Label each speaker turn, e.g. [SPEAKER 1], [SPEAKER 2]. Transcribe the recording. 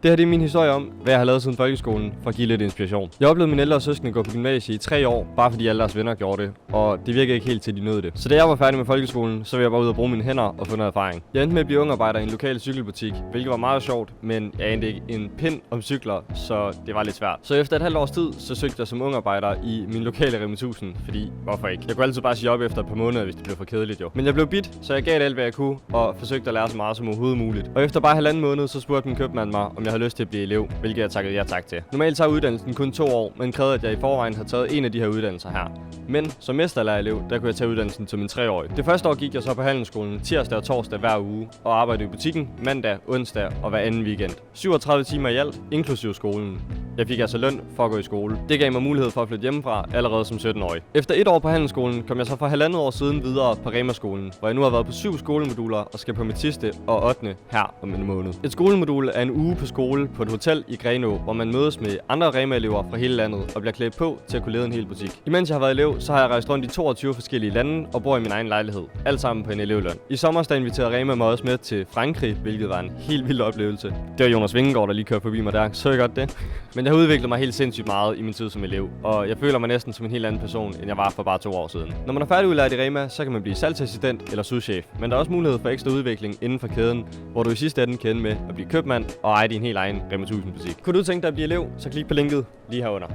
[SPEAKER 1] Det her det er min historie om, hvad jeg har lavet siden folkeskolen, for at give lidt inspiration. Jeg oplevede mine ældre søskende gå på gymnasiet i 3 år, bare fordi alle deres venner gjorde det, og det virkede ikke helt til, de nåede det. Så da jeg var færdig med folkeskolen, så ville jeg bare ud og bruge mine hænder og få noget erfaring. Jeg endte med at blive ungarbejder i en lokal cykelbutik, hvilket var meget sjovt, men jeg anede ikke en pind om cykler, så det var lidt svært. Så efter et halvt års tid, så søgte jeg som ungarbejder i min lokale Rema 1000, fordi hvorfor ikke? Jeg kunne altid bare sige op efter et par måneder, hvis det blev for kedeligt jo. Men jeg blev bidt, så jeg gav det alt, hvad jeg kunne, og forsøgte at lære så meget som overhovedet muligt. Og efter bare 1,5 måned, så spurgte min købmand mig, om jeg havde lyst til at blive elev, hvilket jeg takkede ja tak til. Normalt tager uddannelsen kun 2 år, men krævede, at jeg i forvejen havde taget en af de her uddannelser her. Men som mesterlærerelev, der kunne jeg tage uddannelsen til min 3-årige. Det første år gik jeg så på handelsskolen tirsdag og torsdag hver uge, og arbejdede i butikken mandag, onsdag og hver anden weekend. 37 timer i alt, inklusive skolen. Jeg fik altså løn for at gå i skole. Det gav mig mulighed for at flytte hjemmefra allerede som 17-årig. Efter 1 år på handelsskolen kom jeg så for 1,5 år siden videre på Rema-skolen, hvor jeg nu har været på 7 skolemoduler og skal på mit sidste og 8. her om en måned. Et skolemodul er en uge på skole på et hotel i Grenaa, hvor man mødes med andre Rema-elever fra hele landet og bliver klædt på til at kunne lede en hel butik. Imens jeg har været elev, så har jeg rejst rundt i 22 forskellige lande og bor i min egen lejlighed. Alt sammen på en elevløn. I sommer inviterede Rema mig også med til Frankrig, hvilket var en helt vild oplevelse. Det var Jonas Vingegaard, der lige kørte forbi mig der. Så jeg godt det. Men jeg har udviklet mig helt sindssygt meget i min tid som elev, og jeg føler mig næsten som en helt anden person, end jeg var for bare 2 år siden. Når man er færdigudlært i Rema, så kan man blive salgsassistent eller souschef, men der er også mulighed for ekstra udvikling inden for kæden, hvor du i sidste ende kan ende med at blive købmand og eje din helt egen Rema 1000 butik. Kunne du tænke dig at blive elev, så klik på linket lige herunder.